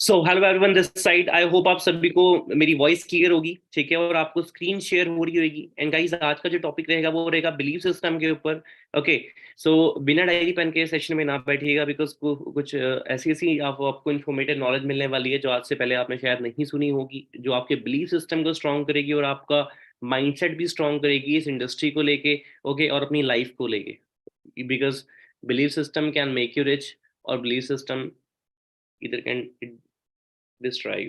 So hello everyone this side. I hope आप सभी को मेरी वॉइस क्लियर होगी, ठीक है, और आपको स्क्रीन शेयर हो रही होगी। एंड गाइस, आज का जो टॉपिक रहेगा वो रहेगा बिलीफ सिस्टम के ऊपर। ओके। सो बिना डायरी पेन के सेशन में ना बैठिएगा, बिकॉज कुछ ऐसी ऐसी आपको इन्फॉर्मेटिव नॉलेज मिलने वाली है जो आज से पहले आपने शायद नहीं सुनी होगी, जो आपके बिलीफ सिस्टम को स्ट्रॉन्ग करेगी और आपका माइंडसेट भी स्ट्रॉन्ग करेगी इस इंडस्ट्री को लेके। ओके, और अपनी लाइफ को लेके, because belief system can make you rich, और बिलीफ सिस्टम इधर can destroy.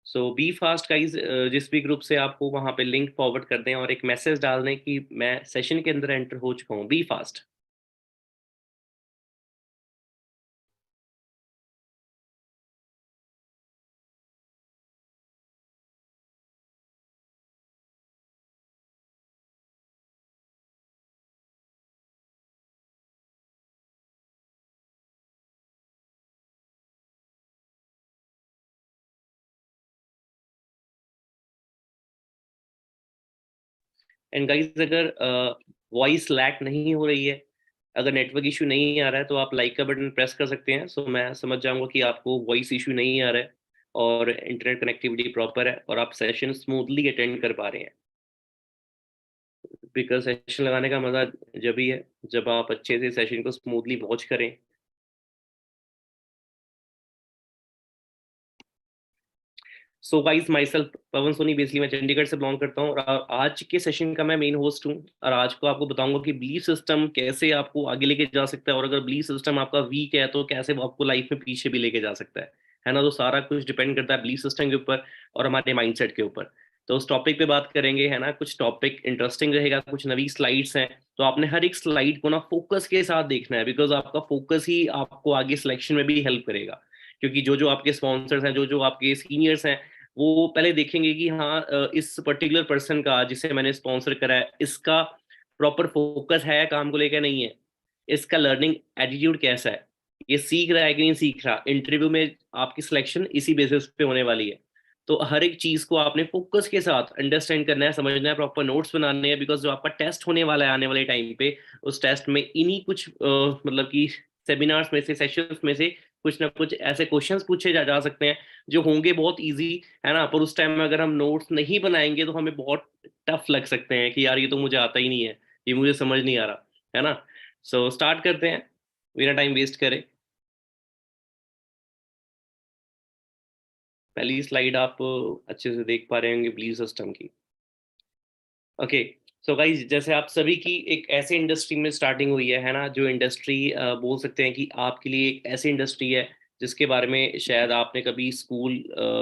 So be fast guys. जिस भी ग्रुप से आपको वहां पे लिंक फॉरवर्ड कर दें और एक मैसेज डाल दें कि मैं सेशन के अंदर एंटर हो चुका हूँ। Be fast. एंड गाइज, अगर वॉइस लैग नहीं हो रही है, अगर नेटवर्क इशू नहीं आ रहा है, तो आप लाइक का बटन प्रेस कर सकते हैं। सो मैं समझ जाऊंगा कि आपको वॉइस इशू नहीं आ रहा है और इंटरनेट कनेक्टिविटी प्रॉपर है और आप सेशन स्मूथली अटेंड कर पा रहे हैं। बिकॉज सेशन लगाने का मजा जब ही है जब आप अच्छे से सेशन को स्मूथली वॉच करें। So guys, myself Pawan Soni, basically मैं चंडीगढ़ से बिलोंग करता हूँ और आज के सेशन का मैं मेन होस्ट हूँ। और आज को आपको बताऊंगा कि बिलीफ सिस्टम कैसे आपको आगे लेके जा सकता है, और अगर बिलीफ सिस्टम आपका वीक है तो कैसे वो आपको लाइफ में पीछे भी लेके जा सकता है ना। तो सारा कुछ डिपेंड करता है बिलीफ सिस्टम के ऊपर और हमारे माइंडसेट के ऊपर। तो उस टॉपिक पे बात करेंगे, है ना। कुछ टॉपिक इंटरेस्टिंग रहेगा, कुछ नई स्लाइड्स हैं, तो आपने हर एक स्लाइड को ना फोकस के साथ देखना है, बिकॉज आपका फोकस ही आपको आगे सिलेक्शन में भी हेल्प करेगा। क्योंकि जो जो आपके स्पॉन्सर्स हैं, जो जो आपके सीनियर्स हैं, वो पहले देखेंगे कि हाँ, इस पर्टिकुलर पर्सन का जिसे मैंने स्पॉन्सर करा है, इसका प्रॉपर फोकस है काम को लेकर, नहीं है, इसका लर्निंग एटीट्यूड कैसा है, ये सीख रहा है कि नहीं सीख रहा। इंटरव्यू में आपकी सिलेक्शन इसी बेसिस पे होने वाली है। तो हर एक चीज को आपने फोकस के साथ अंडरस्टैंड करना है, समझना है, प्रॉपर नोट्स बनाने हैं, बिकॉज जो आपका टेस्ट होने वाला है आने वाले टाइम पे, उस टेस्ट में इन्हीं कुछ मतलब कि सेमिनार्स में से, सेशंस में से कुछ ना कुछ ऐसे क्वेश्चंस पूछे जा सकते हैं जो होंगे बहुत इजी, है ना। पर उस टाइम में अगर हम नोट्स नहीं बनाएंगे तो हमें बहुत टफ लग सकते हैं कि यार ये तो मुझे आता ही नहीं है, ये मुझे समझ नहीं आ रहा, है ना। सो स्टार्ट करते हैं बिना टाइम वेस्ट करे। पहली स्लाइड आप अच्छे से देख पा रहे होंगे बिलीव सिस्टम की। ओके। सो गाइज, जैसे आप सभी की एक ऐसे इंडस्ट्री में स्टार्टिंग हुई है ना, जो इंडस्ट्री बोल सकते हैं कि आपके लिए एक ऐसी इंडस्ट्री है जिसके बारे में शायद आपने कभी स्कूल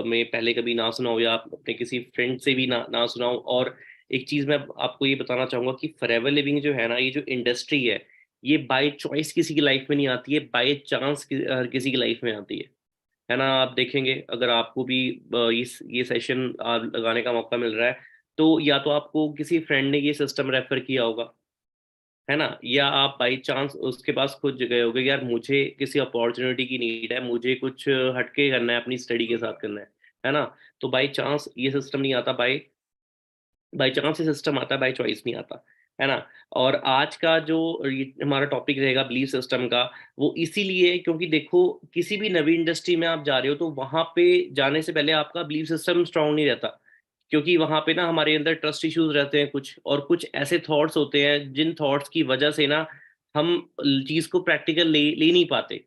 में पहले कभी ना सुना हो, या आप अपने किसी फ्रेंड से भी ना सुना हो। और एक चीज़ मैं आपको ये बताना चाहूँगा कि फॉरएवर लिविंग जो है ना, ये जो इंडस्ट्री है बाय चॉइस किसी की लाइफ में नहीं आती है, बाय चांस हर किसी की लाइफ में आती है ना। आप देखेंगे, अगर आपको भी ये सेशन लगाने का मौका मिल रहा है, तो या तो आपको किसी फ्रेंड ने ये सिस्टम रेफर किया होगा, है ना, या आप बाई चांस उसके पास खुद गए होगे, यार मुझे किसी अपॉर्चुनिटी की नीड है, मुझे कुछ हटके करना है, अपनी स्टडी के साथ करना है ना। तो बाई चांस ये सिस्टम नहीं आता, बाई बाई चांस ये सिस्टम आता है, बाई चॉइस नहीं आता, है ना। और आज का जो हमारा टॉपिक रहेगा बिलीफ सिस्टम का, वो इसीलिए क्योंकि देखो, किसी भी नवी इंडस्ट्री में आप जा रहे हो तो वहां पे जाने से पहले आपका बिलीफ सिस्टम स्ट्रांग नहीं रहता, क्योंकि वहां पे ना हमारे अंदर ट्रस्ट इश्यूज रहते हैं कुछ, और कुछ ऐसे थॉट्स होते हैं जिन थॉट्स की वजह से ना हम चीज को प्रैक्टिकल ले नहीं पाते।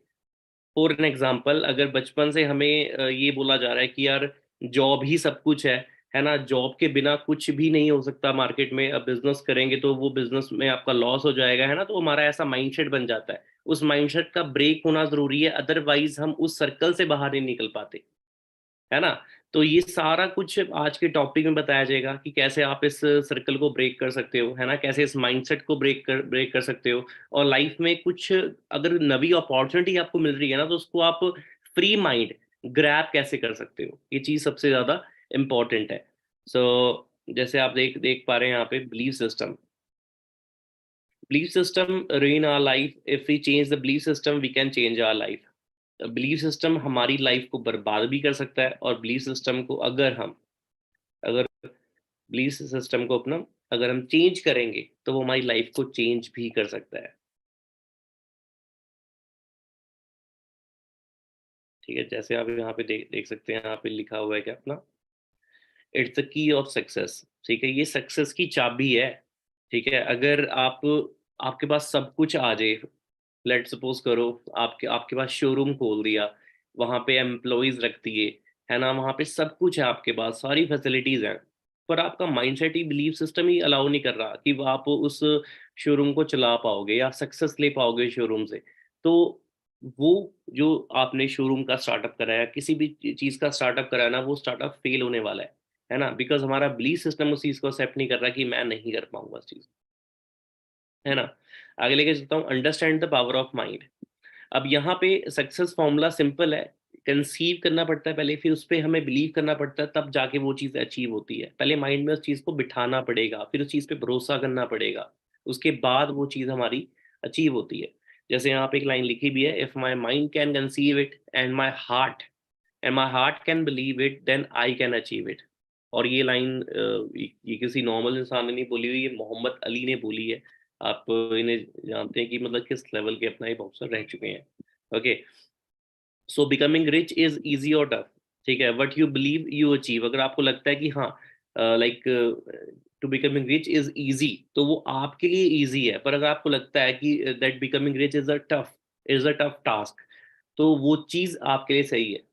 फॉर एन एग्जाम्पल, अगर बचपन से हमें ये बोला जा रहा है कि यार जॉब ही सब कुछ है ना, जॉब के बिना कुछ भी नहीं हो सकता मार्केट में, अब बिजनेस करेंगे तो वो बिजनेस में आपका लॉस हो जाएगा, है ना, तो हमारा ऐसा माइंडसेट बन जाता है। उस माइंडसेट का ब्रेक होना जरूरी है, अदरवाइज हम उस सर्कल से बाहर नहीं निकल पाते, है ना। तो ये सारा कुछ आज के टॉपिक में बताया जाएगा कि कैसे आप इस सर्कल को ब्रेक कर सकते हो, है ना, कैसे इस माइंडसेट को ब्रेक कर सकते हो। और लाइफ में कुछ अगर नवी अपॉर्चुनिटी आपको मिल रही है ना, तो उसको आप फ्री माइंड ग्रैब कैसे कर सकते हो, ये चीज सबसे ज्यादा इम्पोर्टेंट है। सो जैसे आप देख देख पा रहे हैं यहाँ पे belief system. Belief system ruin our life. If we change the belief system, we can change our life. Belief system हमारी लाइफ को बर्बाद भी कर सकता है, और बिलीफ सिस्टम को अगर बिलीफ सिस्टम को अपना अगर हम चेंज करेंगे तो वो हमारी लाइफ को चेंज भी कर सकता है। ठीक है, जैसे आप यहाँ पे देख सकते हैं, यहाँ पे लिखा हुआ है कि अपना it's the key of success. ठीक है, ये सक्सेस की चाबी है। ठीक है, अगर आप आपके पास सब कुछ आ जाए, लेट सपोज करो आपके आपके पास शोरूम खोल दिया, वहां पे एम्प्लॉयज रख दिए, है ना, वहां पे सब कुछ है आपके पास, सारी फैसिलिटीज हैं, पर आपका माइंडसेट ही, बिलीफ सिस्टम ही अलाउ नहीं कर रहा कि आप उस शोरूम को चला पाओगे या सक्सेस ले पाओगे शोरूम से। तो वो जो आपने शोरूम का स्टार्टअप कराया, किसी भी चीज का स्टार्टअप कराया ना, वो स्टार्टअप फेल होने वाला है ना, बिकॉज हमारा बिलीफ सिस्टम उस चीज को एक्सेप्ट नहीं कर रहा कि मैं नहीं कर पाऊंगा उस चीज, है ना। आगे लेके चलता हूँ, understand the power of mind. अब यहाँ पे सक्सेस फॉर्मूला सिंपल है। कंसीव करना पड़ता है पहले, फिर उस पर हमें बिलीव करना पड़ता है, तब जाके वो चीज़ अचीव होती है। पहले माइंड में उस चीज़ को बिठाना पड़ेगा, फिर उस चीज़ पे भरोसा करना पड़ेगा, उसके बाद वो चीज़ हमारी अचीव होती है। जैसे यहाँ पे एक लाइन लिखी भी है, if my mind can conceive it and my heart can believe it, then I can achieve it. और ये लाइन ये किसी नॉर्मल इंसान ने नहीं बोली हुई, ये मोहम्मद अली ने बोली है। आप इन्हें जानते हैं कि मतलब किस लेवल के अपना ये बॉक्सर रह चुके हैं। Okay, so becoming rich is easy और टफ। ठीक है, what you believe you achieve. अगर आपको लगता है कि हाँ, like to becoming rich is easy, तो वो आपके लिए इजी है। पर अगर आपको लगता है कि that becoming rich is a tough task, तो वो चीज आपके लिए सही है।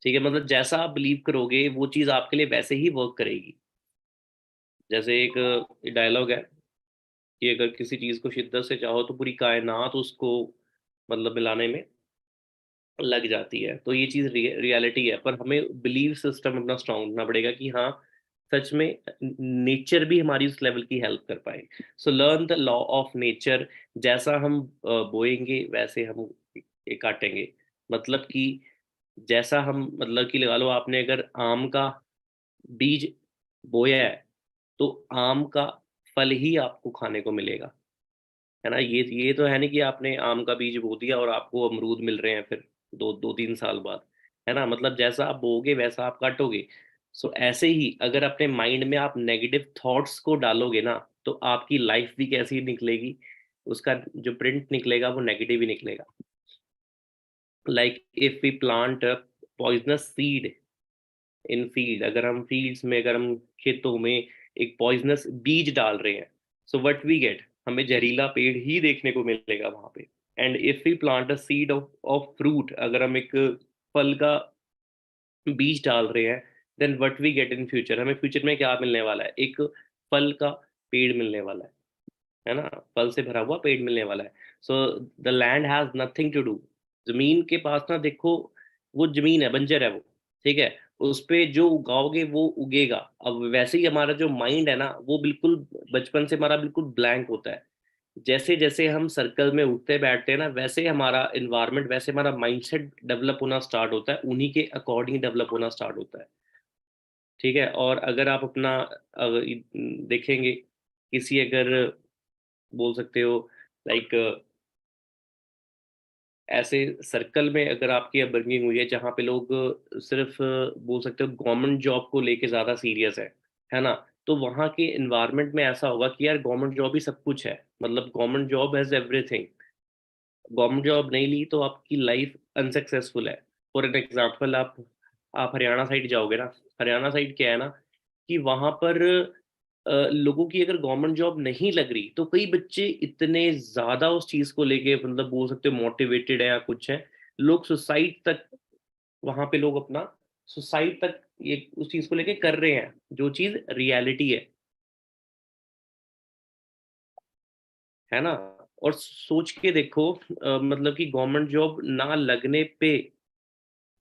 ठीक है, मतलब जैसा आप बिलीव करोगे वो चीज आपके लिए वैसे ही वर्क करेगी। जैसे एक डायलॉग है कि अगर किसी चीज को शिद्दत से चाहो तो पूरी कायनात उसको मतलब मिलाने में लग जाती है। तो ये चीज रियलिटी है, पर हमें बिलीव सिस्टम अपना स्ट्रांग रखना पड़ेगा कि हाँ, सच में नेचर भी हमारी उस लेवल की हेल्प कर पाए। So learn the law of nature. जैसा हम बोएंगे वैसे हम ये काटेंगे। मतलब कि जैसा हम, मतलब कि लगा लो आपने अगर आम का बीज बोया है, तो आम का फल ही आपको खाने को मिलेगा, है ना। ये तो है नहीं कि आपने आम का बीज बो दिया और आपको अमरूद मिल रहे हैं फिर दो दो तीन साल बाद, है ना। मतलब जैसा आप बोगे वैसा आप काटोगे। सो ऐसे ही अगर अपने माइंड में आप नेगेटिव थॉट्स को डालोगे ना, तो आपकी लाइफ भी कैसी निकलेगी, उसका जो प्रिंट निकलेगा वो नेगेटिव ही निकलेगा। Like if we plant poisonous seed in field, अगर हम फील्ड्स में, अगर हम खेतों में एक पॉइजनस बीज डाल रहे हैं, सो व्हाट वी गेट, हमें जहरीला पेड़ ही देखने को मिलेगा वहां पे। And if we plant a seed of of fruit, अगर हम एक फल का बीज डाल रहे हैं, then what we get in future, हमें फ्यूचर में क्या मिलने वाला है, एक फल का पेड़ मिलने वाला है ना, फल से भरा हुआ पेड़ मिलने वाला है। So the land has nothing to do. जमीन के पास ना देखो, वो जमीन है, बंजर है वो, ठीक है, उस पे जो उगाओगे वो उगेगा। अब वैसे ही हमारा जो माइंड है ना, वो बिल्कुल बचपन से हमारा बिल्कुल ब्लैंक होता है। जैसे जैसे हम सर्कल में उठते बैठते हैं ना, वैसे हमारा इन्वायरमेंट, वैसे हमारा माइंडसेट डेवलप होना स्टार्ट होता है, उन्हीं के अकॉर्डिंग डेवलप होना स्टार्ट होता है। ठीक है, और अगर आप अपना देखेंगे, किसी अगर बोल सकते हो लाइक ऐसे सर्कल में अगर आपकी अपब्रिंगिंग हुई है जहाँ पे लोग सिर्फ बोल सकते हो गवर्नमेंट जॉब को लेके ज़्यादा सीरियस है ना, तो वहाँ के इन्वायरमेंट में ऐसा होगा कि यार गवर्नमेंट जॉब ही सब कुछ है, मतलब government job has everything. Government job नहीं ली तो आपकी लाइफ अनसक्सेसफुल है। फॉर एन एग्जाम्पल, आप हरियाणा साइड जाओगे ना, हरियाणा साइड क्या है ना, कि वहाँ पर लोगों की अगर गवर्नमेंट जॉब नहीं लग रही, तो कई बच्चे इतने ज़्यादा उस चीज़ को लेके मतलब बोल सकते हो मोटिवेटेड है या कुछ है, लोग सुसाइड तक, वहाँ पे लोग अपना सुसाइड तक ये उस चीज़ को लेके कर रहे हैं, जो चीज़ रियलिटी है ना। और सोच के देखो, मतलब कि गवर्नमेंट जॉब ना लगने पे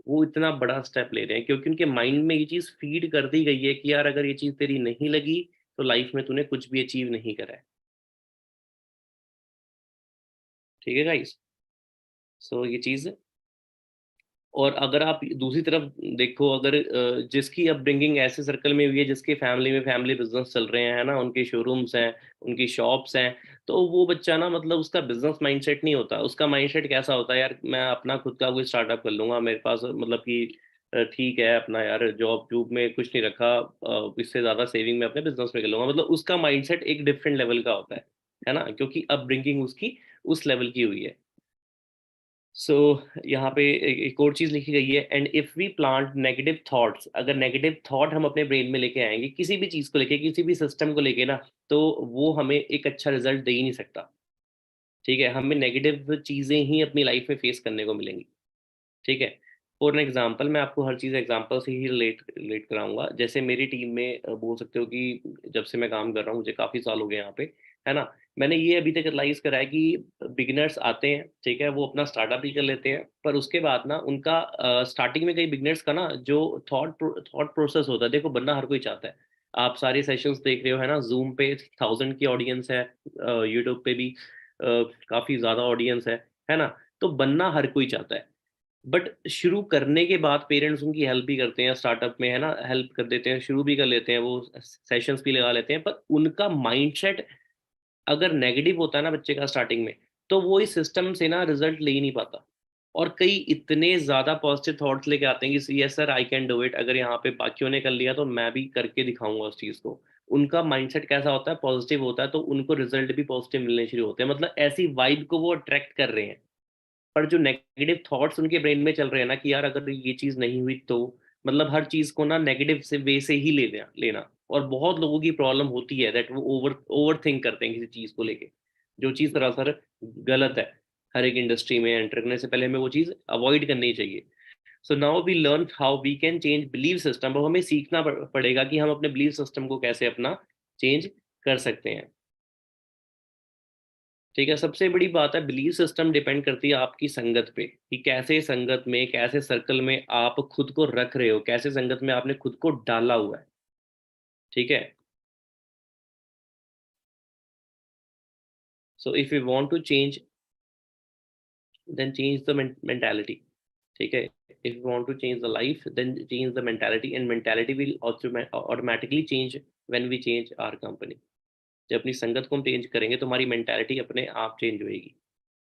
वो इतना बड़ा स्टेप ले रहे हैं, क्योंकि उनके माइंड में ये चीज़ फीड कर दी गई है कि यार अगर ये चीज़ तेरी नहीं लगी, तो लाइफ में तूने कुछ भी अचीव नहीं करा है। ठीक है गाइस, सो ये चीज़। और अगर आप दूसरी तरफ देखो, अगर जिसकी अपब्रिंगिंग ऐसे सर्कल में हुई है, जिसके फैमिली में फैमिली बिजनेस चल रहे हैं, है ना, उनके शोरूम्स हैं, उनकी शॉप्स हैं, तो वो बच्चा ना, मतलब उसका बिजनेस माइंडसेट नहीं होता, उसका माइंडसेट कैसा होता है, यार मैं अपना खुद का कोई स्टार्टअप कर लूंगा, मेरे पास मतलब कि ठीक है अपना, यार जॉब जॉब में कुछ नहीं रखा, इससे ज़्यादा सेविंग में अपने बिजनेस में कर लूंगा। मतलब उसका माइंडसेट एक डिफरेंट लेवल का होता है ना, क्योंकि अपब्रिंगिंग उसकी उस लेवल की हुई है। सो यहाँ पे एक और चीज लिखी गई है, and if we plant negative thoughts, अगर नेगेटिव थॉट हम अपने ब्रेन में लेके आएंगे किसी भी चीज को लेके, किसी भी सिस्टम को लेके ना, तो वो हमें एक अच्छा रिजल्ट दे ही नहीं सकता। ठीक है, हमें नेगेटिव चीजें ही अपनी लाइफ में फेस करने को मिलेंगी। ठीक है, फॉर एन एग्जाम्पल मैं आपको हर चीज़ एग्जाम्पल से ही रिलेट रिलेट कराऊंगा। जैसे मेरी टीम में बोल सकते हो कि जब से मैं काम कर रहा हूँ, मुझे काफ़ी साल हो गए यहाँ पे, है ना। मैंने ये अभी तक रियलाइज करा है कि बिगिनर्स आते हैं, ठीक है, वो अपना स्टार्टअप ही कर लेते हैं, पर उसके बाद ना उनका स्टार्टिंग में कई बिगिनर्स का ना जो थॉट प्रोसेस होता है, देखो बनना हर कोई चाहता है। आप सारे सेशंस देख रहे हो, है ना, जूम पे 1000 की ऑडियंस है, यूट्यूब पे भी काफ़ी ज़्यादा ऑडियंस है ना। तो बनना हर कोई चाहता है, बट शुरू करने के बाद पेरेंट्स उनकी हेल्प भी करते हैं, स्टार्टअप में, है ना, हेल्प कर देते हैं, शुरू भी कर लेते हैं, वो सेशंस भी लगा लेते हैं, पर उनका माइंडसेट अगर नेगेटिव होता है ना बच्चे का स्टार्टिंग में, तो वो इस सिस्टम से ना रिजल्ट ले ही नहीं पाता। और कई इतने ज्यादा पॉजिटिव थॉट्स लेके आते हैं कि yes sir I can do it, अगर यहाँ पे बाकियों ने कर लिया तो मैं भी करके दिखाऊंगा उस चीज को। उनका माइंडसेट कैसा होता है, पॉजिटिव होता है, तो उनको रिजल्ट भी पॉजिटिव मिलने शुरू होते हैं, मतलब ऐसी वाइब को वो अट्रैक्ट कर रहे हैं। पर जो नेगेटिव थॉट्स उनके ब्रेन में चल रहे हैं ना कि यार अगर ये चीज नहीं हुई तो, मतलब हर चीज को ना नेगेटिव से वे से ही लेना लेना। और बहुत लोगों की प्रॉब्लम होती है दैट वो ओवर ओवर थिंक करते हैं किसी चीज को लेके, जो चीज सरासर गलत है। हर एक इंडस्ट्री में एंटर करने से पहले हमें वो चीज अवॉइड करनी चाहिए। So now we learn how we can change believe system. अब हमें सीखना पड़ेगा कि हम अपने बिलीव सिस्टम को कैसे अपना चेंज कर सकते हैं। ठीक है, सबसे बड़ी बात है, बिलीव सिस्टम डिपेंड करती है आपकी संगत पे, कि कैसे संगत में, कैसे सर्कल में आप खुद को रख रहे हो, कैसे संगत में आपने खुद को डाला हुआ है। ठीक है, so if you want to change, then change the mentality. ठीक है, if you want to change the life, then change the mentality, and mentality will automatically change when we change our company. जब अपनी संगत को हम change करेंगे तो हमारी मेंटालिटी अपने आप चेंज होएगी,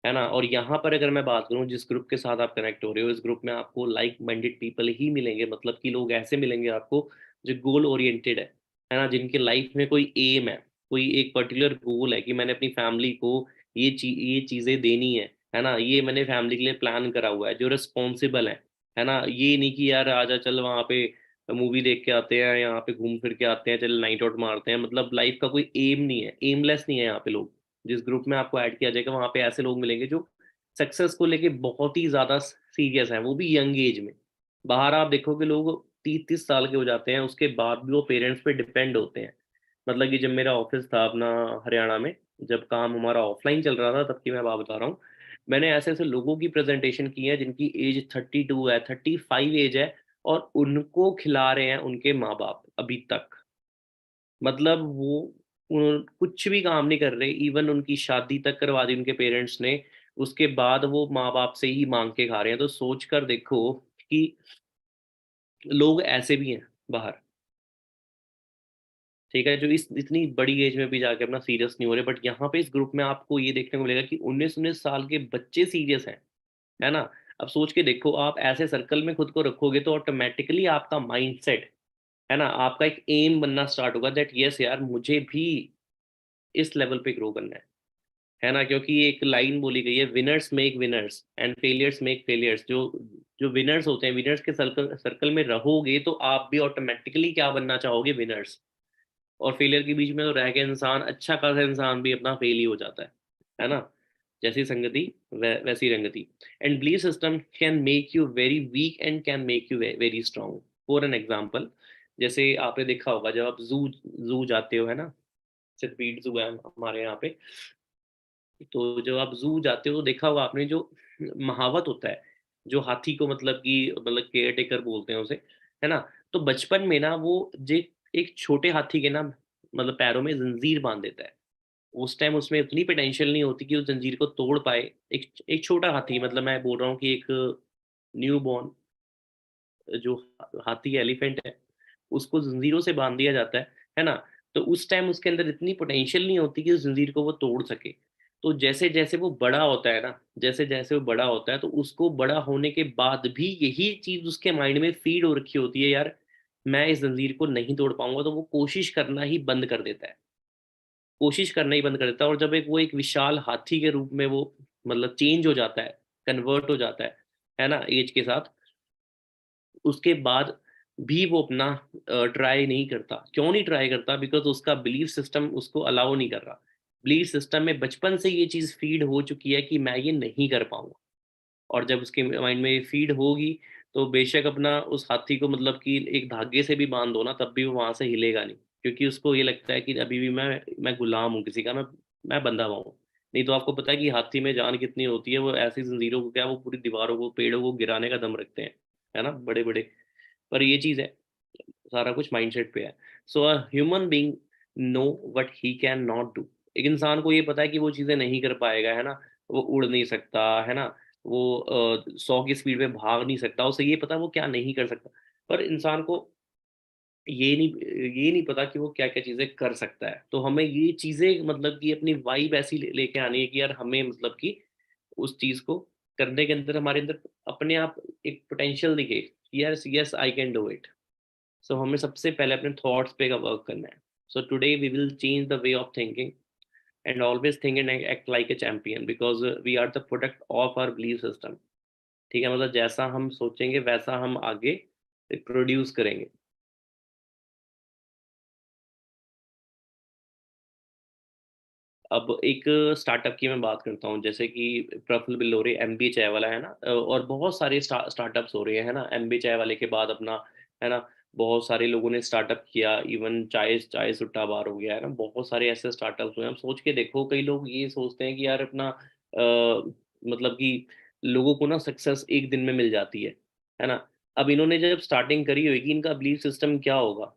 है ना। और यहाँ पर अगर मैं बात करूँ, जिस ग्रुप के साथ आप कनेक्ट हो रहे हो, इस ग्रुप में आपको लाइक माइंडेड पीपल ही मिलेंगे, मतलब कि लोग ऐसे मिलेंगे आपको जो गोल ओरिएंटेड है ना, जिनके लाइफ में कोई एम है, कोई एक पर्टिकुलर गोल है कि मैंने अपनी फैमिली को ये चीज़ें देनी है ना, ये मैंने फैमिली के लिए प्लान करा हुआ है, जो रिस्पॉन्सिबल है ना। ये नहीं कि यार आजा चल वहाँ पे मूवी देख के आते हैं, यहाँ पे घूम फिर के आते हैं, चल नाइट आउट मारते हैं, मतलब लाइफ का कोई एम नहीं है, एमलेस नहीं है यहाँ पे लोग। जिस ग्रुप में आपको ऐड किया जाएगा वहां पे ऐसे लोग मिलेंगे जो सक्सेस को लेके बहुत ही ज्यादा सीरियस हैं, वो भी यंग एज में। बाहर आप देखोगे लोग 30-30 साल के हो जाते हैं, उसके बाद भी वो पेरेंट्स पे डिपेंड होते हैं। मतलब कि जब मेरा ऑफिस था अपना हरियाणा में, जब काम हमारा ऑफलाइन चल रहा था, तब की मैं बात बता रहा हूँ। मैंने ऐसे ऐसे लोगों की प्रेजेंटेशन की है जिनकी एज 32 है, 35 एज है, और उनको खिला रहे हैं उनके माँ बाप अभी तक। मतलब वो कुछ भी काम नहीं कर रहे, इवन उनकी शादी तक करवा दी उनके पेरेंट्स ने, उसके बाद वो माँ बाप से ही मांग के खा रहे हैं। तो सोच कर देखो कि लोग ऐसे भी हैं बाहर। ठीक है, जो इस इतनी बड़ी एज में भी जाके अपना सीरियस नहीं हो रहे, बट यहाँ पे इस ग्रुप में आपको ये देखने को मिलेगा कि 19-19 साल के बच्चे सीरियस हैं, है ना। अब सोच के देखो, आप ऐसे सर्कल में खुद को रखोगे तो ऑटोमेटिकली आपका माइंडसेट, है ना, आपका एक एम बनना स्टार्ट होगा दैट यस यार मुझे भी इस लेवल पे ग्रो करना है ना। क्योंकि ये एक लाइन बोली गई है, winners make winners and failures make failures. जो जो विनर्स होते हैं, विनर्स के सर्कल सर्कल में रहोगे तो आप भी ऑटोमेटिकली क्या बनना चाहोगे, विनर्स। और फेलियर के बीच में तो रह के इंसान, अच्छा खासा इंसान भी अपना फेल ही हो जाता है ना। जैसी संगति वैसी रंगति। And belief system can make you very weak and can make you very strong. For an example, जैसे आपने देखा होगा जब आप जू जू जाते हो, है ना, सिर्फ जू है हमारे यहाँ पे, तो जब आप जू जाते हो तो देखा होगा आपने, जो महावत होता है, जो हाथी को मतलब कि मतलब केयर टेकर बोलते हैं उसे, है ना। तो बचपन में ना वो जे एक छोटे हाथी के ना मतलब पैरों में जंजीर बांध देता है। उस टाइम उसमें उतनी पोटेंशियल नहीं होती कि उस जंजीर को तोड़ पाए। एक एक छोटा हाथी, मतलब मैं बोल रहा हूँ कि एक न्यू बॉर्न जो हाथी एलिफेंट है, उसको जंजीरों से बांध दिया जाता है ना। तो उस टाइम उसके अंदर इतनी पोटेंशियल नहीं होती कि उस जंजीर को वो तोड़ सके। तो जैसे जैसे वो बड़ा होता है ना, जैसे जैसे वो बड़ा होता है, तो उसको बड़ा होने के बाद भी यही चीज उसके माइंड में फीड हो रखी होती है, यार मैं इस जंजीर को नहीं तोड़ पाऊंगा, तो वो कोशिश करना ही बंद कर देता है। कोशिश करना ही बंद कर देता है, और जब एक वो एक विशाल हाथी के रूप में वो मतलब चेंज हो जाता है, कन्वर्ट हो जाता है ना, एज के साथ, उसके बाद भी वो अपना ट्राई नहीं करता। क्यों नहीं ट्राई करता? बिकॉज उसका बिलीफ सिस्टम उसको अलाउ नहीं कर रहा। बिलीफ सिस्टम में बचपन से ये चीज़ फीड हो चुकी है कि मैं ये नहीं कर पाऊंगा। और जब उसके माइंड में ये फीड होगी, तो बेशक अपना उस हाथी को मतलब कि एक धागे से भी बांध दो ना, तब भी वो वहां से हिलेगा नहीं, क्योंकि उसको ये लगता है कि अभी भी मैं गुलाम हूँ किसी का, मैं बंधा हुआ हूँ। नहीं तो आपको पता है कि हाथी में जान कितनी होती है, वो ऐसी जंजीरों को क्या, वो पूरी दीवारों को, पेड़ों को गिराने का दम रखते हैं, है ना, बड़े बड़े। पर ये चीज़ है, सारा कुछ माइंडसेट पे है। So a human being know what he can not do. एक इंसान को ये पता है कि वो चीज़ें नहीं कर पाएगा, है ना, वो उड़ नहीं सकता, है ना, वो 100 की स्पीड में भाग नहीं सकता, उसे ये पता है वो क्या नहीं कर सकता। पर इंसान को ये नहीं पता कि वो क्या क्या चीज़ें कर सकता है। तो हमें ये चीज़ें मतलब कि अपनी वाइब ऐसी लेके आनी है कि यार हमें मतलब कि उस चीज़ को करने के अंदर हमारे अंदर अपने आप एक पोटेंशियल दिखे, yes yes I can do it. So हमें सबसे पहले अपने थॉट्स पे का वर्क करना है। So today we will change the way of thinking and always think and act like a champion, because we are the product of our belief system. ठीक है, मतलब जैसा हम सोचेंगे वैसा हम आगे प्रोड्यूस करेंगे। अब एक स्टार्टअप की मैं बात करता हूँ, जैसे कि प्रफुल्ल बिल्लोरे, एमबी चाय वाला, है ना, और बहुत सारे स्टार्टअप्स हो रहे हैं, है ना, एमबी चाय वाले के बाद अपना, है ना, बहुत सारे लोगों ने स्टार्टअप किया। इवन चाय चाय सुट्टा बार हो गया, है ना, बहुत सारे ऐसे स्टार्टअप्स हुए। हम सोच के देखो, कई लोग ये सोचते हैं कि यार अपना मतलब कि लोगों को ना सक्सेस एक दिन में मिल जाती है ना। अब इन्होंने जब स्टार्टिंग करी होगी, इनका बिलीफ सिस्टम क्या होगा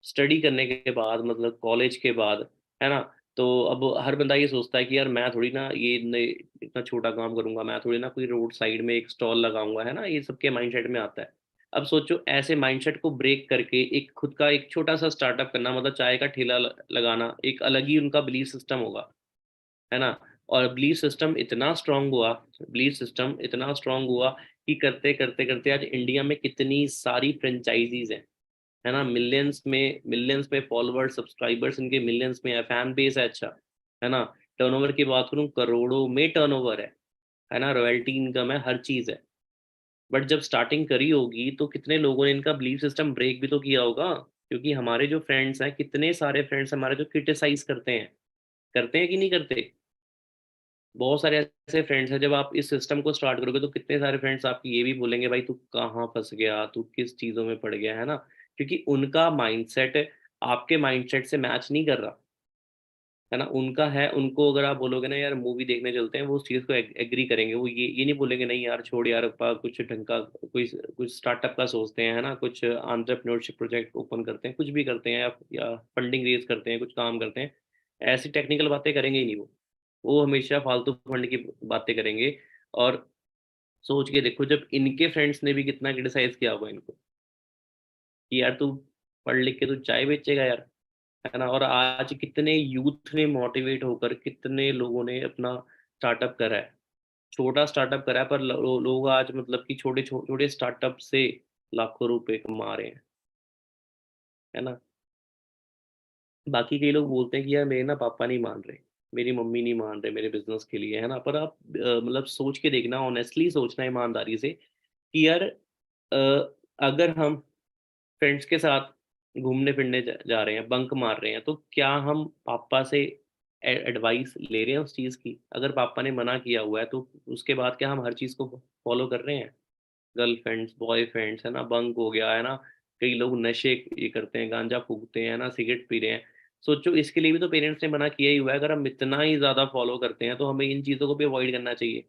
स्टडी करने के बाद, मतलब कॉलेज के बाद, है ना। तो अब हर बंदा ये सोचता है कि यार मैं थोड़ी ना इतना छोटा काम करूंगा, मैं थोड़ी ना कोई रोड साइड में एक स्टॉल लगाऊंगा, है ना, ये सबके माइंडसेट में आता है। अब सोचो ऐसे माइंडसेट को ब्रेक करके एक खुद का एक छोटा सा स्टार्टअप करना, मतलब चाय का ठेला लगाना, एक अलग ही उनका बिलीफ सिस्टम होगा, है ना। और बिलीफ सिस्टम इतना स्ट्रांग हुआ, बिलीफ सिस्टम इतना स्ट्रांग हुआ कि करते करते करते आज इंडिया में कितनी सारी फ्रेंचाइजीज हैं, है ना, मिलियंस में फॉलोअर्स, सब्सक्राइबर्स इनके मिलियंस में है, फैन बेस है, अच्छा, है ना। टर्नओवर की बात करूं, करोड़ों में टर्नओवर है ना, रॉयल्टी इनकम है, हर चीज है। बट जब स्टार्टिंग करी होगी तो कितने लोगों ने इनका बिलीफ सिस्टम ब्रेक भी तो किया होगा, क्योंकि हमारे जो फ्रेंड्स हैं, कितने सारे फ्रेंड्स हमारे जो क्रिटिसाइज करते हैं कि नहीं करते। बहुत सारे ऐसे फ्रेंड्स हैं, जब आप इस सिस्टम को स्टार्ट करोगे तो कितने सारे फ्रेंड्स आपकी ये भी बोलेंगे, भाई तू कहाँ फंस गया, तू किस चीज़ों में पड़ गया, है ना, क्योंकि उनका माइंडसेट आपके माइंडसेट से मैच नहीं कर रहा, है ना। उनका है, उनको अगर आप बोलोगे ना यार मूवी देखने चलते हैं, वो उस चीज़ को एग्री करेंगे। वो ये नहीं बोलेंगे नहीं यार छोड़ यार, अपा कुछ ढंग का कोई कुछ स्टार्टअप का सोचते हैं, है ना, कुछ एंटरप्रेन्योरशिप प्रोजेक्ट ओपन करते हैं, कुछ भी करते हैं, या फंडिंग रेज करते हैं, कुछ काम करते हैं, ऐसी टेक्निकल बातें करेंगे ही नहीं वो हमेशा फालतू फंड की बातें करेंगे। और सोच के देखो, जब इनके फ्रेंड्स ने भी कितना क्रिटिसाइज किया होगा इनको कि यार तू पढ़ लिख के तू चाय बेचेगा यार, है ना। और आज कितने यूथ ने मोटिवेट होकर, कितने लोगों ने अपना स्टार्टअप करा है, छोटा स्टार्टअप करा है, पर लोग आज मतलब कि छोटे छोटे स्टार्टअप से लाखों रुपए कमा रहे हैं, है ना। बाकी कई लोग बोलते हैं कि यार मेरे ना पापा नहीं मान रहे, मेरी मम्मी नहीं मान रहे मेरे बिजनेस के लिए, है ना। पर आप मतलब सोच के देखना, ऑनेस्टली सोचना ईमानदारी से कि यार अगर हम फ्रेंड्स के साथ घूमने फिरने जा रहे हैं, बंक मार रहे हैं, तो क्या हम पापा से एडवाइस ले रहे हैं उस चीज़ की? अगर पापा ने मना किया हुआ है तो उसके बाद क्या हम हर चीज़ को फॉलो कर रहे हैं? गर्लफ्रेंड्स, बॉयफ्रेंड्स, है ना, बंक हो गया, है ना। कई लोग नशे ये करते हैं, गांजा फूकते हैं, ना, सिगरेट पी रहे हैं। सोचो इसके लिए भी तो पेरेंट्स ने मना किया ही हुआ है। अगर हम इतना ही ज़्यादा फॉलो करते हैं तो हमें इन चीज़ों को भी अवॉइड करना चाहिए।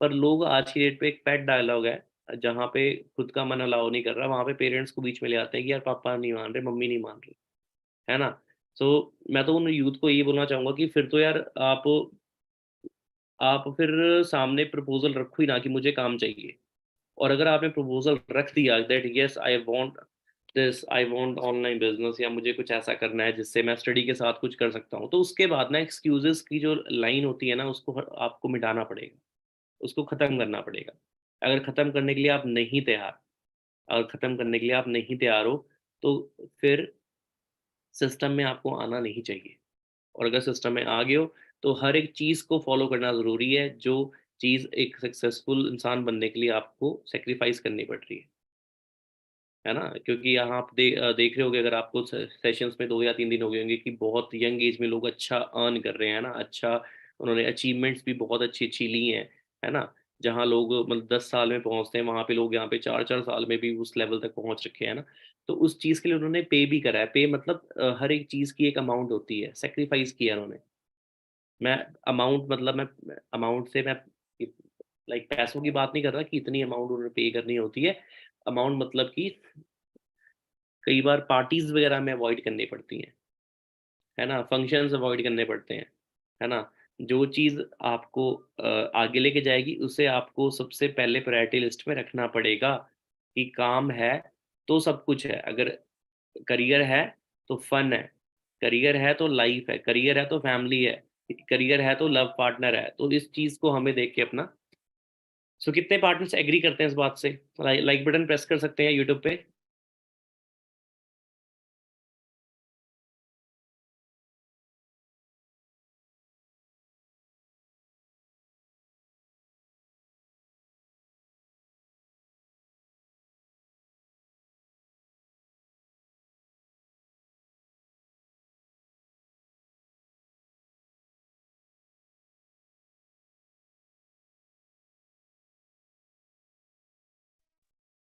पर लोग आज की डेट पे, एक पेट डायलॉग है, जहाँ पे खुद का मन अलाउ नहीं कर रहा, वहाँ पे पेरेंट्स को बीच में ले आते हैं कि यार पापा नहीं मान रहे, मम्मी नहीं मान रही, है ना। सो मैं तो उन यूथ को ये बोलना चाहूंगा कि फिर तो यार आप फिर सामने प्रपोजल रखो ही ना कि मुझे काम चाहिए। और अगर आपने प्रपोजल रख दिया that yes I want this, I want online business, या मुझे कुछ ऐसा करना है जिससे मैं स्टडी के साथ कुछ कर सकता हूँ, तो उसके बाद ना एक्सक्यूजेस की जो लाइन होती है ना, उसको आपको मिटाना पड़ेगा, उसको खत्म करना पड़ेगा। अगर खत्म करने के लिए आप नहीं तैयार, अगर खत्म करने के लिए आप नहीं तैयार हो, तो फिर सिस्टम में आपको आना नहीं चाहिए। और अगर सिस्टम में आ गए हो, तो हर एक चीज़ को फॉलो करना ज़रूरी है जो चीज़ एक सक्सेसफुल इंसान बनने के लिए आपको सेक्रीफाइस करनी पड़ रही है ना? क्योंकि यहाँ आप देख रहे होगे, अगर आपको सेशंस में 2 या 3 दिन हो गए होंगे कि बहुत यंग एज में लोग अच्छा अर्न कर रहे हैं ना, अच्छा उन्होंने अचीवमेंट्स भी बहुत अच्छी-अच्छी ली हैं, है ना? जहाँ लोग मतलब 10 साल में पहुँचते हैं, वहाँ पे लोग यहाँ पे 4-4 साल में भी उस लेवल तक पहुँच रखे हैं ना। तो उस चीज़ के लिए उन्होंने पे भी करा है। पे मतलब हर एक चीज़ की एक अमाउंट होती है, सैक्रिफाइस किया उन्होंने। मैं अमाउंट मतलब मैं अमाउंट से मैं लाइक पैसों की बात नहीं कर रहा कि इतनी अमाउंट उन्होंने पे करनी होती है। अमाउंट मतलब कि कई बार पार्टीज़ वगैरह में अवॉइड करनी पड़ती हैं, है ना? फंक्शंस अवॉइड करने पड़ते हैं, है ना? जो चीज़ आपको आगे लेके जाएगी, उसे आपको सबसे पहले प्रायोरिटी लिस्ट में रखना पड़ेगा कि काम है, तो सब कुछ है। अगर करियर है, तो फन है, करियर है तो लाइफ़ है, करियर है तो फैमिली है, करियर है तो लव पार्टनर है। तो इस चीज़ को हमें देख के अपना सो कितने पार्टनर्स एग्री करते हैं इस बात से? लाइक बटन प्रेस कर सकते हैं यूट्यूब पे।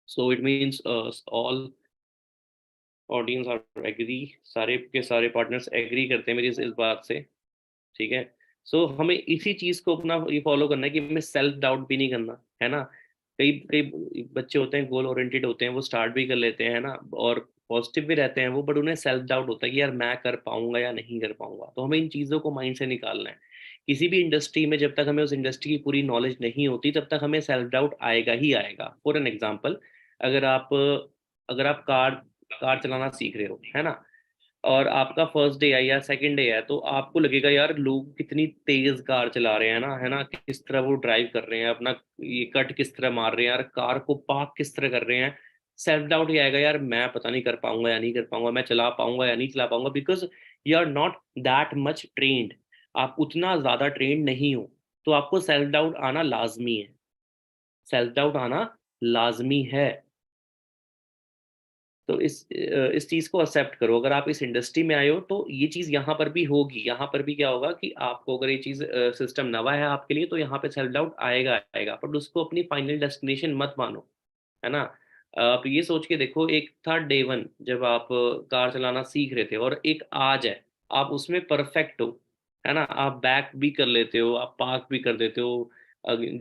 So it means all audience are agree, सारे के सारे पार्टनर्स एग्री करते हैं मेरी इस बात से, ठीक है? सो हमें इसी चीज़ को अपना ये फॉलो करना है कि हमें सेल्फ डाउट भी नहीं करना, है ना? कई कई बच्चे होते हैं, गोल ओरिएंटेड होते हैं, वो स्टार्ट भी कर लेते हैं, है ना? और पॉजिटिव भी रहते हैं वो, बट उन्हें सेल्फ डाउट होता है कि यार मैं कर पाऊंगा या नहीं कर पाऊंगा। तो हमें इन चीज़ों को माइंड से निकालना है। किसी भी इंडस्ट्री में जब तक हमें उस इंडस्ट्री की पूरी नॉलेज नहीं होती, तब तक हमें सेल्फ डाउट आएगा ही आएगा। फॉर एन एग्जाम्पल, अगर आप अगर आप कार कार चलाना सीख रहे हो, है ना? और आपका फर्स्ट डे है या सेकंड डे है, तो आपको लगेगा यार लोग कितनी तेज कार चला रहे हैं ना, है ना? किस तरह वो ड्राइव कर रहे हैं, अपना ये कट किस तरह मार रहे हैं यार, कार को पार्क किस तरह कर रहे हैं। सेल्फ डाउट ही आएगा, यार मैं पता नहीं कर पाऊंगा या नहीं कर पाऊंगा, मैं चला पाऊंगा या नहीं चला पाऊंगा, because you are not that much trained. आप उतना ज्यादा ट्रेन्ड नहीं हो, तो आपको सेल्फ डाउट आना लाजमी है। सेल्फ डाउट आना लाजमी है। तो इस चीज़ को एक्सेप्ट करो। अगर आप इस इंडस्ट्री में आए हो, तो ये चीज़ यहाँ पर भी होगी। यहाँ पर भी क्या होगा कि आपको अगर ये चीज़ सिस्टम नवा है आपके लिए, तो यहाँ पे सेल्फ डाउट आएगा आएगा, बट उसको अपनी फाइनल डेस्टिनेशन मत मानो, है ना? आप ये सोच के देखो, एक था डे वन जब आप कार चलाना सीख रहे थे, और एक आज है, आप उसमें परफेक्ट हो, है ना? आप बैक भी कर लेते हो, आप पार्क भी कर देते हो।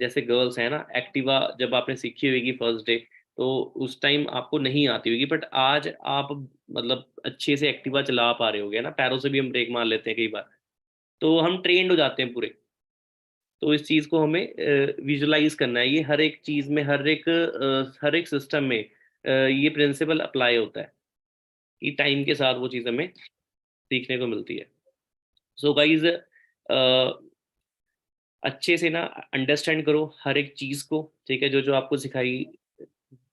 जैसे गर्ल्स है ना, एक्टिवा जब आपने सीखी होगी फर्स्ट डे, तो उस टाइम आपको नहीं आती होगी, बट आज आप मतलब अच्छे से एक्टिवा चला पा रहे होगे ना, पैरों से भी हम ब्रेक मार लेते हैं कई बार। तो हम ट्रेंड हो जाते हैं पूरे। तो इस चीज़ को हमें विजुलाइज करना है। ये हर एक चीज़ में, हर एक सिस्टम में ये प्रिंसिपल अप्लाई होता है कि टाइम के साथ वो चीज़ हमें सीखने को मिलती है। सो गाइज, अच्छे से ना अंडरस्टैंड करो हर एक चीज़ को, ठीक है? जो जो आपको सिखाई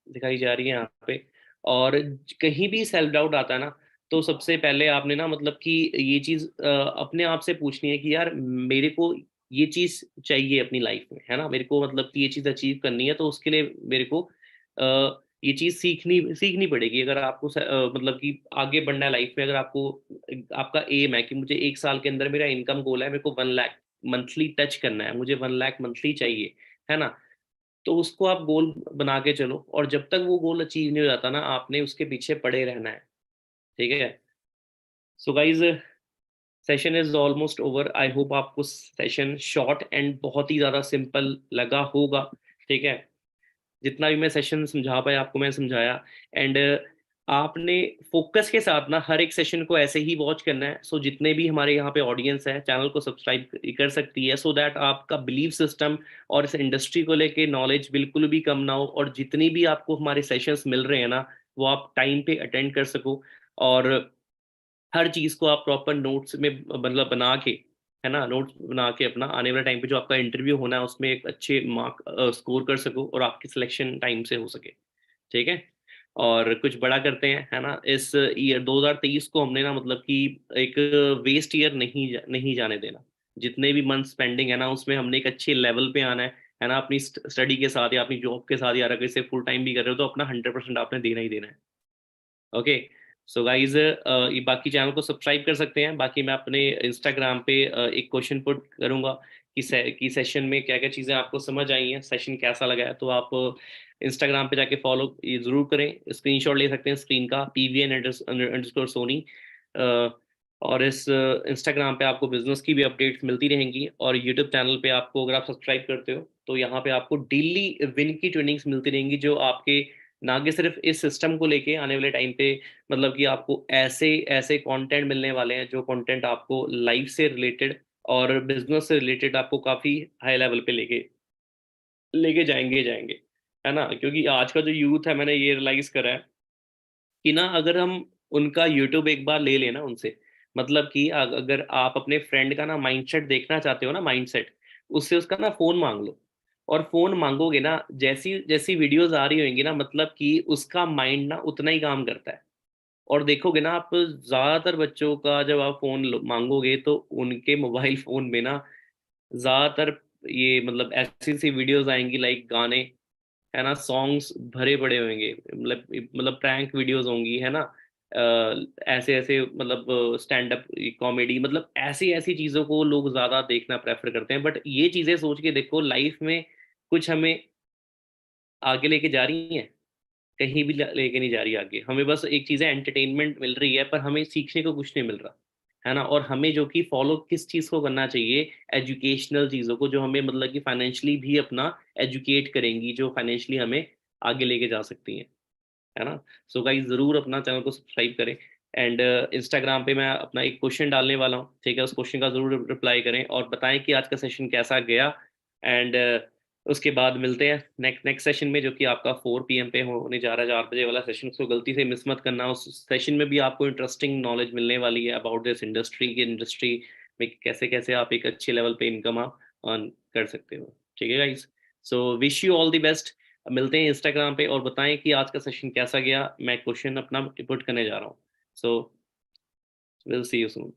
दिखाई जा रही है यहाँ पे। और कहीं भी सेल्फ डाउट आता है ना, तो सबसे पहले आपने ना मतलब कि ये चीज़ अपने आप से पूछनी है कि यार मेरे को ये चीज़ चाहिए अपनी लाइफ में, है ना? मेरे को मतलब कि ये चीज़ अचीव करनी है, तो उसके लिए मेरे को ये चीज़ सीखनी सीखनी पड़ेगी। अगर आपको मतलब कि आगे बढ़ना है लाइफ में, अगर आपको आपका एम है कि मुझे 1 साल के अंदर मेरा इनकम गोल है, मेरे को 1 लाख मंथली टच करना है, मुझे 1 लाख मंथली चाहिए, है ना? तो उसको आप गोल बना के चलो, और जब तक वो गोल अचीव नहीं हो जाता ना, आपने उसके पीछे पड़े रहना है, ठीक है? So guys, session is almost over. I hope आपको सेशन शॉर्ट एंड बहुत ही ज़्यादा सिंपल लगा होगा, ठीक है? जितना भी मैं सेशन समझा पाया आपको मैं समझाया। एंड आपने फोकस के साथ ना हर एक सेशन को ऐसे ही वॉच करना है। सो जितने भी हमारे यहाँ पे ऑडियंस है, चैनल को सब्सक्राइब कर सकती है, सो दैट आपका बिलीव सिस्टम और इस इंडस्ट्री को लेके नॉलेज बिल्कुल भी कम ना हो, और जितनी भी आपको हमारे सेशंस मिल रहे हैं ना, वो आप टाइम पे अटेंड कर सको। और हर चीज़ को आप प्रॉपर नोट्स में मतलब बना के, है ना, नोट्स बना के अपना आने वाले टाइम पे जो आपका इंटरव्यू होना है उसमें एक अच्छे मार्क स्कोर कर सको, और आपकी सिलेक्शन टाइम से हो सके, ठीक है? और कुछ बड़ा करते हैं, है ना? इस ईयर 2023 को हमने ना मतलब कि एक वेस्ट ईयर नहीं जाने देना। जितने भी मंथ्स पेंडिंग है ना, उसमें हमने एक अच्छे लेवल पे आना है। है ना, अपनी स्टडी के साथ या अपनी जॉब के साथ, या अगर इसे फुल टाइम भी कर रहे हो तो अपना 100% आपने देना ही देना है। ओके, सो गाइज ये बाकी चैनल को सब्सक्राइब कर सकते हैं। बाकी मैं अपने इंस्टाग्राम पे एक क्वेश्चन पुट करूंगा कि सेशन में क्या क्या चीज़ें आपको समझ आई हैं, सेशन कैसा लगा है, तो आप इंस्टाग्राम पे जाके फॉलो ये ज़रूर करें। स्क्रीनशॉट ले सकते हैं स्क्रीन का, pvn_सोनी। और इस इंस्टाग्राम पे आपको बिजनेस की भी अपडेट्स मिलती रहेंगी, और यूट्यूब चैनल पे आपको, अगर आप सब्सक्राइब करते हो तो यहाँ पे आपको डेली विन की ट्रेनिंग्स मिलती रहेंगी, जो आपके ना कि सिर्फ इस सिस्टम को लेके आने वाले टाइम पे, मतलब कि आपको ऐसे ऐसे कंटेंट मिलने वाले हैं जो कंटेंट आपको लाइफ से रिलेटेड और बिजनेस से रिलेटेड आपको काफ़ी हाई लेवल पे लेके लेके जाएंगे, है ना। क्योंकि आज का जो यूथ है, मैंने ये रियलाइज करा है कि ना, अगर हम उनका यूट्यूब एक बार ले लेना उनसे, मतलब कि अगर आप अपने फ्रेंड का ना माइंडसेट देखना चाहते हो ना, माइंडसेट, उससे उसका ना फोन मांग लो। और फोन मांगोगे ना, जैसी जैसी वीडियोस आ रही होंगी ना, मतलब कि उसका माइंड ना उतना ही काम करता है। और देखोगे ना आप, ज्यादातर बच्चों का जब आप फोन मांगोगे तो उनके मोबाइल फोन में ना ज्यादातर ये मतलब ऐसी सी वीडियोस आएंगी, लाइक गाने, है ना, सॉन्ग्स भरे पड़े होंगे, मतलब प्रैंक वीडियोस होंगी, है ना। ऐसे ऐसे मतलब स्टैंड अप कॉमेडी, मतलब ऐसी ऐसी चीज़ों को लोग ज़्यादा देखना प्रेफर करते हैं। बट ये चीज़ें सोच के देखो, लाइफ में कुछ हमें आगे लेके जा रही हैं? कहीं भी लेके नहीं जा रही आगे। हमें बस एक चीज़ है, एंटरटेनमेंट मिल रही है, पर हमें सीखने को कुछ नहीं मिल रहा, है ना। और हमें जो कि फॉलो किस चीज़ को करना चाहिए, एजुकेशनल चीज़ों को, जो हमें मतलब कि फाइनेंशियली भी अपना एजुकेट करेंगी, जो फाइनेंशियली हमें आगे लेके जा सकती हैं, है ना। सो गाइस, ज़रूर अपना चैनल को सब्सक्राइब करें। एंड इंस्टाग्राम पे मैं अपना एक क्वेश्चन डालने वाला हूँ, ठीक है, उस क्वेश्चन का ज़रूर रिप्लाई करें और बताएं कि आज का सेशन कैसा गया। एंड उसके बाद मिलते हैं नेक्स्ट सेशन में, जो कि आपका 4 PM पे होने जा रहा है, 4 बजे वाला सेशन। उसको गलती से मिस मत करना। उस सेशन में भी आपको इंटरेस्टिंग नॉलेज मिलने वाली है अबाउट दिस इंडस्ट्री में कैसे कैसे आप एक अच्छे लेवल पे इनकम आप अर्न कर सकते हो। ठीक है guys, so wish you all the best. मिलते हैं इंस्टाग्राम पे, और बताएं कि आज का सेशन कैसा गया। मैं क्वेश्चन अपना पुट करने जा रहा हूँ। So will see you soon.